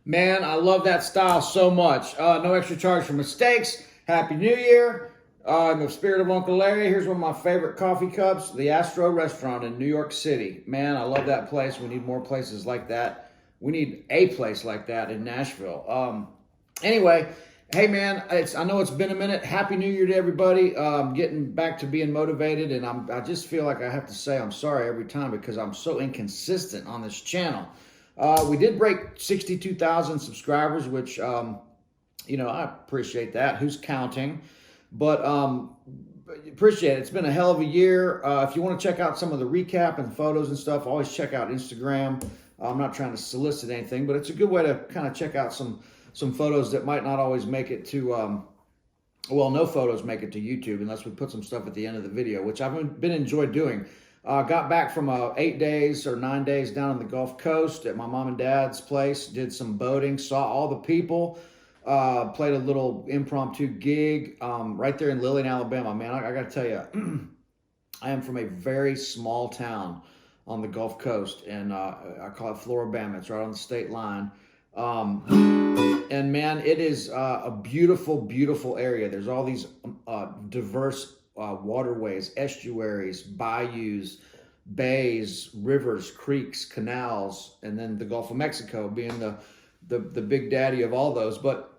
Man, I love that style so much. No extra charge for mistakes. Happy New Year. In the spirit of Uncle Larry, here's one of my favorite coffee cups, the Astro Restaurant in New York City. Man, I love that place. We need more places like that. We need a place like that in Nashville. Anyway, hey man, I know it's been a minute. Happy New Year to everybody. Getting back to being motivated, and I just feel like I have to say I'm sorry every time because I'm so inconsistent on this channel. We did break 62,000 subscribers, which, you know, I appreciate that. Who's counting? But appreciate it. It's been a hell of a year. If you want to check out some of the recap and photos and stuff, always check out Instagram. I'm not trying to solicit anything, but it's a good way to kind of check out some photos that might not always make it to, well, no photos make it to YouTube unless we put some stuff at the end of the video, which I've been enjoyed doing. Got back from 8 days or 9 days down on the Gulf Coast at my mom and dad's place, did some boating, saw all the people, played a little impromptu gig right there in Lillian, Alabama. Man, I got to tell you, I am from a very small town on the Gulf Coast, and I call it Floribama. It's right on the state line. And man, it is a beautiful, beautiful area. There's all these diverse waterways, estuaries, bayous, bays, rivers, creeks, canals, and then the Gulf of Mexico being the big daddy of all those. But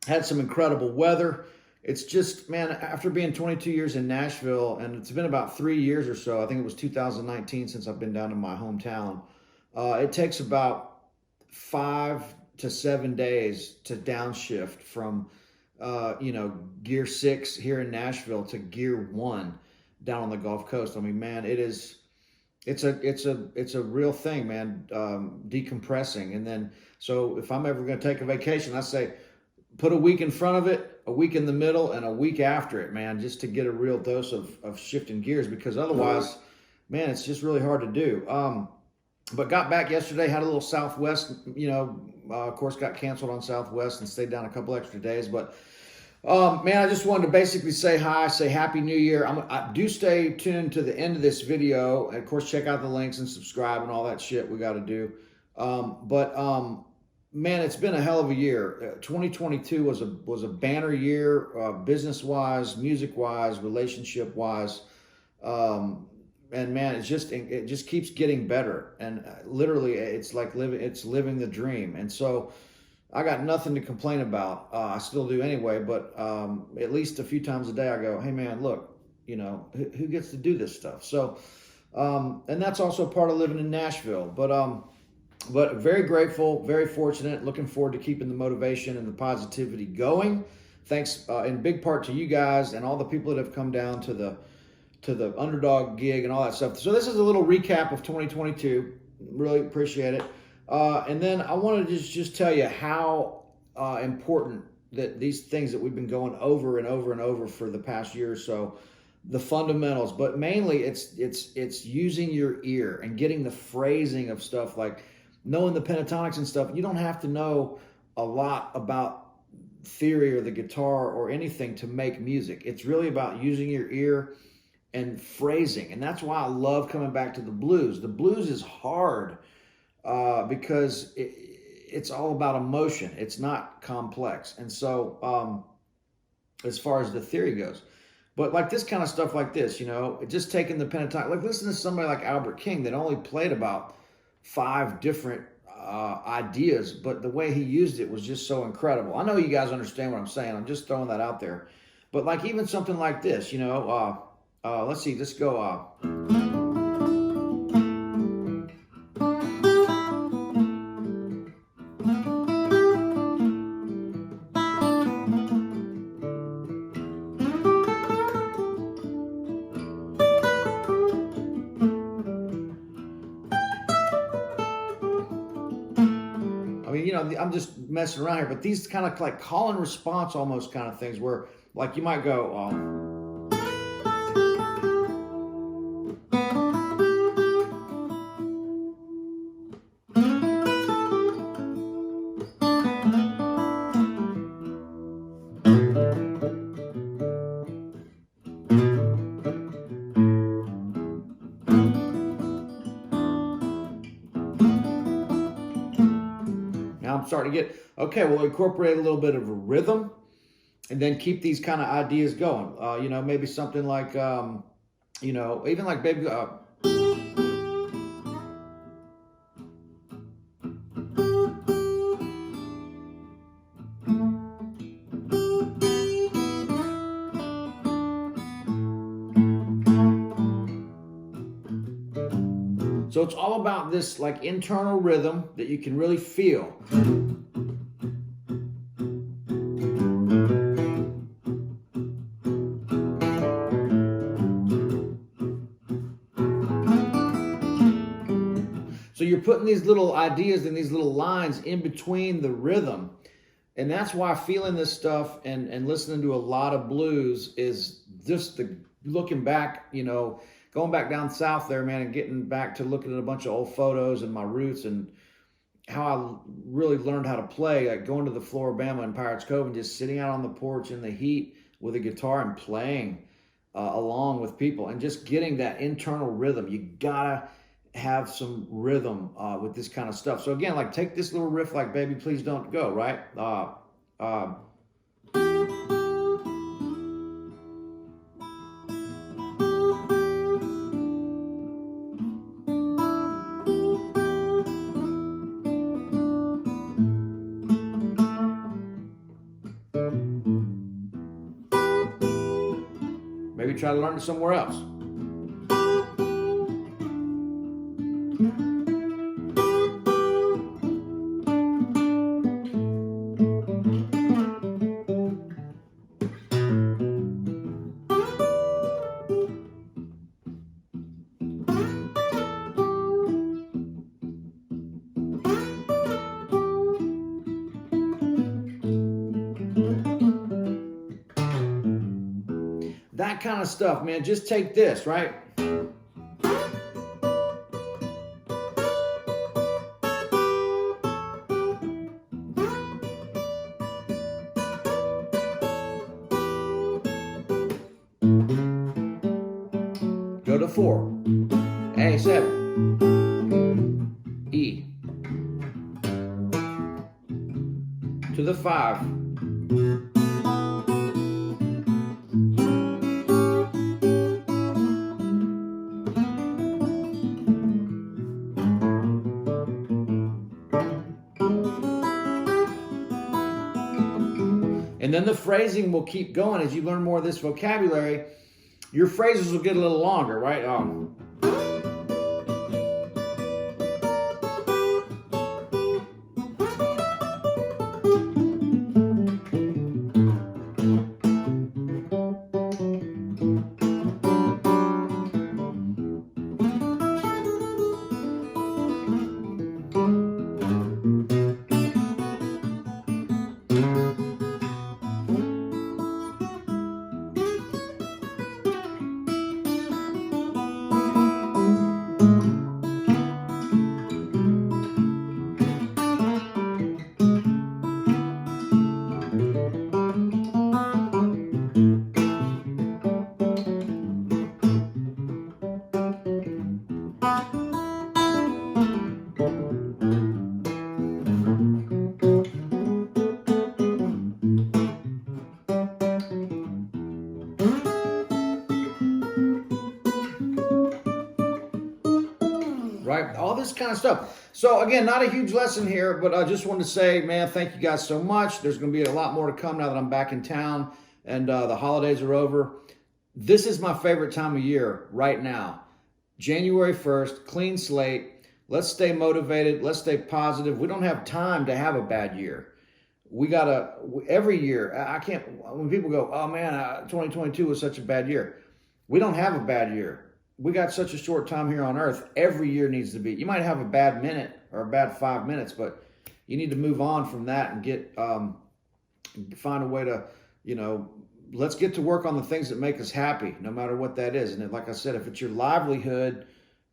had some incredible weather. It's just, man, after being 22 years in Nashville, and it's been about 3 years or so, I think it was 2019 since I've been down to my hometown. It takes about 5 to 7 days to downshift from you know, gear 6 here in Nashville to gear 1 down on the Gulf Coast. I mean, man, it's a real thing, man. Decompressing. And then, so if I'm ever going to take a vacation, I say, put a week in front of it, a week in the middle, and a week after it, man, just to get a real dose of shifting gears, because otherwise, man, it's just really hard to do. But got back yesterday, had a little Southwest, you know, of course got canceled on Southwest and stayed down a couple extra days. But man, I just wanted to basically say hi, say Happy New Year. I do stay tuned to the end of this video. And of course, check out the links and subscribe and all that shit we got to do. man, it's been a hell of a year. 2022 was a banner year, business wise, music wise, relationship wise, and man, it just keeps getting better. And literally, it's like living the dream. And so, I got nothing to complain about. I still do anyway, but at least a few times a day, I go, hey man, look, who gets to do this stuff? So, and that's also part of living in Nashville. But very grateful, very fortunate, looking forward to keeping the motivation and the positivity going. Thanks in big part to you guys and all the people that have come down to the underdog gig and all that stuff. So this is a little recap of 2022. Really appreciate it. And then I wanted to just tell you how important that these things that we've been going over and over and over for the past year or so, the fundamentals, but mainly it's using your ear and getting the phrasing of stuff, like knowing the pentatonics and stuff. You don't have to know a lot about theory or the guitar or anything to make music. It's really about using your ear and phrasing. And that's why I love coming back to the blues. The blues is hard because it's all about emotion. It's not complex. And so as far as the theory goes, but like this kind of stuff like this, just taking the pentatonic, like listen to somebody like Albert King that only played about 5 different ideas, but the way he used it was just so incredible. I know you guys understand what I'm saying. I'm just throwing that out there. But like even something like this, let's see, let's go. I'm just messing around here, but these kind of like call and response almost kind of things where like you might go, I'm starting to get, okay, we'll incorporate a little bit of a rhythm and then keep these kind of ideas going. Maybe something like, even like baby. So it's all about this like internal rhythm that you can really feel. So you're putting these little ideas and these little lines in between the rhythm. And that's why feeling this stuff and listening to a lot of blues is just looking back, going back down south there, man, and getting back to looking at a bunch of old photos and my roots and how I really learned how to play, like going to the Floribama in Pirates Cove and just sitting out on the porch in the heat with a guitar and playing along with people and just getting that internal rhythm. You gotta have some rhythm with this kind of stuff. So again, like take this little riff like Baby Please Don't Go, right? Maybe try to learn it somewhere else. That kind of stuff, man. Just take this, right? Go to 4, A7, E, 5. And then the phrasing will keep going as you learn more of this vocabulary. Your phrases will get a little longer, right? Right? All this kind of stuff. So again, not a huge lesson here, but I just wanted to say, man, thank you guys so much. There's going to be a lot more to come now that I'm back in town and the holidays are over. This is my favorite time of year right now. January 1st, clean slate. Let's stay motivated. Let's stay positive. We don't have time to have a bad year. We got to, every year, I can't, when people go, oh man, 2022 was such a bad year. We don't have a bad year. We got such a short time here on earth. Every year needs to be. You might have a bad minute or a bad 5 minutes, but you need to move on from that and get find a way to, let's get to work on the things that make us happy, no matter what that is. And like I said, if it's your livelihood,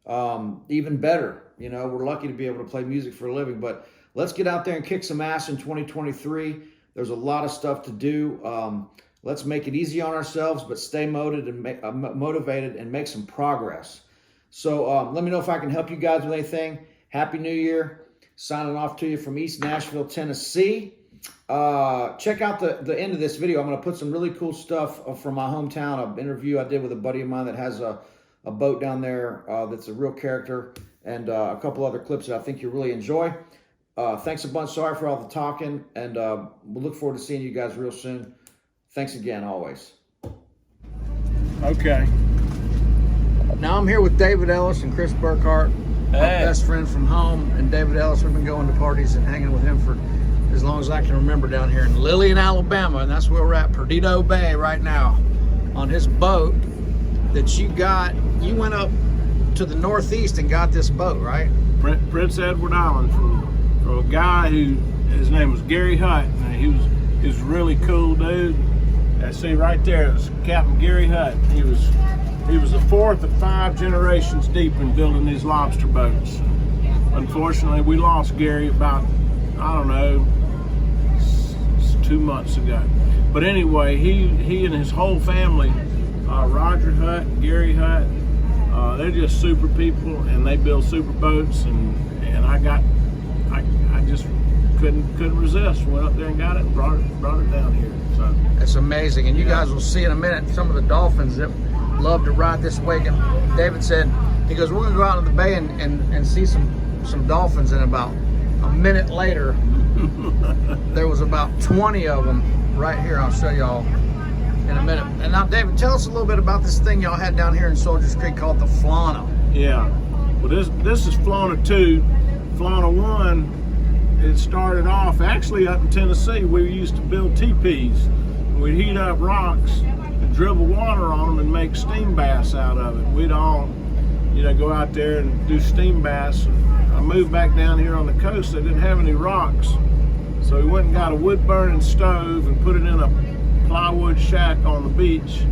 even better. We're lucky to be able to play music for a living, but let's get out there and kick some ass in 2023. There's a lot of stuff to do. Let's make it easy on ourselves, but stay motivated and make some progress. So let me know if I can help you guys with anything. Happy New Year. Signing off to you from East Nashville, Tennessee. Check out the end of this video. I'm going to put some really cool stuff from my hometown, an interview I did with a buddy of mine that has a boat down there that's a real character, and a couple other clips that I think you'll really enjoy. Thanks a bunch. Sorry for all the talking, and we'll look forward to seeing you guys real soon. Thanks again, always. Okay. Now I'm here with David Ellis and Chris Burkhart, my best friend from home. And David Ellis, we've been going to parties and hanging with him for as long as I can remember down here in Lillian, Alabama. And that's where we're at, Perdido Bay right now, on his boat that you got. You went up to the Northeast and got this boat, right? Prince Edward Island from a guy who, his name was Gary Hutt. And he was a really cool dude. I see right there, it was Captain Gary Hutt. He was the fourth of 5 generations deep in building these lobster boats. Unfortunately, we lost Gary about, I don't know, 2 months ago. But anyway, he and his whole family, Roger Hutt, Gary Hutt, they're just super people, and they build super boats. And I just couldn't resist. Went up there and got it and brought it down here. So it's amazing. And you guys will see in a minute some of the dolphins that love to ride this wake. And David said, he goes, we're gonna go out in the bay and see some dolphins. And about a minute later, there was about 20 of them right here. I'll show y'all in a minute. And now, David, tell us a little bit about this thing y'all had down here in Soldiers Creek called the Flauna. Yeah. Well, this is Flauna 2. Flauna 1, it started off actually up in Tennessee. We used to build teepees. We'd heat up rocks and dribble water on them and make steam bass out of it. We'd all, go out there and do steam bass. I moved back down here on the coast. They didn't have any rocks. So we went and got a wood burning stove and put it in a plywood shack on the beach.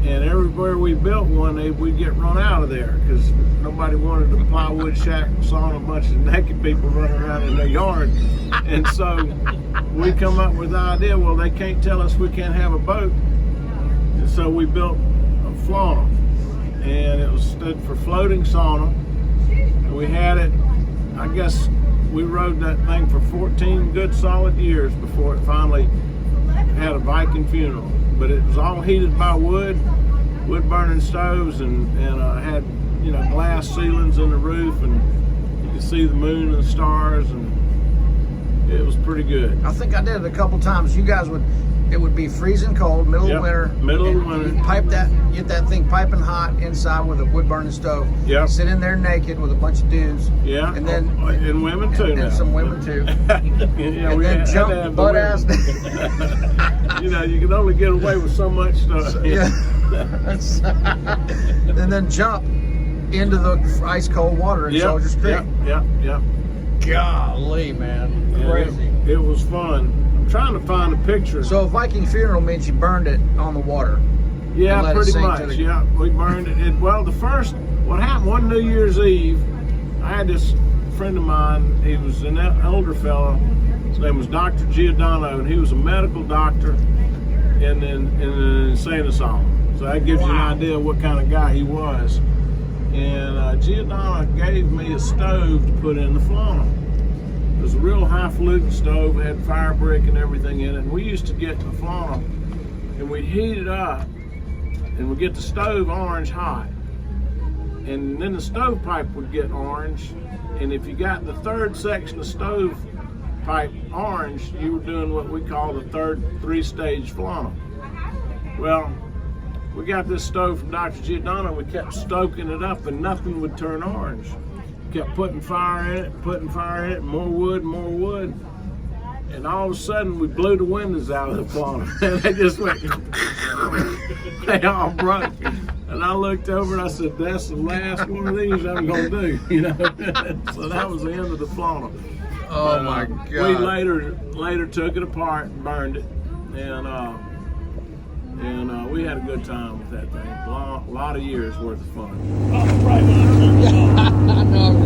And everywhere we built one, we'd get run out of there because nobody wanted a plywood shack and saw a bunch of naked people running around in their yard. And so we come up with the idea, well, they can't tell us we can't have a boat. And so we built a Flauna, and it stood for floating sauna. And we had it, I guess, we rode that thing for 14 good solid years before it finally had a Viking funeral. But it was all heated by wood burning stoves, and had, you know, glass ceilings in the roof, and you could see the moon and the stars, and it was pretty good. I think I did it a couple times. You guys it would be freezing cold, middle of winter. Middle of winter. You'd get that thing piping hot inside with a wood burning stove. Yep. Sit in there naked with a bunch of dudes. Yeah. And then and women too. And some women too. Yeah, and then jump butt ass. You know, you can only get away with so much stuff. Yeah. And then jump into the ice cold water in Soldier's Creek. Yep. Golly, man. Crazy. It was fun. I'm trying to find a picture. So a Viking funeral means you burned it on the water. Yeah, pretty much. Yeah, we burned it. Well, what happened one New Year's Eve, I had this friend of mine. He was an older fellow. His name was Dr. Giordano, and he was a medical doctor in an insane asylum. So that gives you an idea of what kind of guy he was. And Giordano gave me a stove to put in the Flauna. It was a real highfalutin stove. It had fire brick and everything in it. And we used to get the Flauna, and we'd heat it up, and we'd get the stove orange hot. And then the stovepipe would get orange. And if you got the third section of stovepipe orange, you were doing what we call the third three-stage Flauna. Well, we got this stove from Dr. Giordano. We kept stoking it up, and nothing would turn orange. Kept putting fire in it, more wood. And all of a sudden, we blew the windows out of the Flauna. And they just went, they all broke. And I looked over and I said, that's the last one of these I'm going to do, you know. So that was the end of the Flauna. Oh, my God. We later took it apart and burned it. And we had a good time with that thing. A lot of years worth of fun. I know.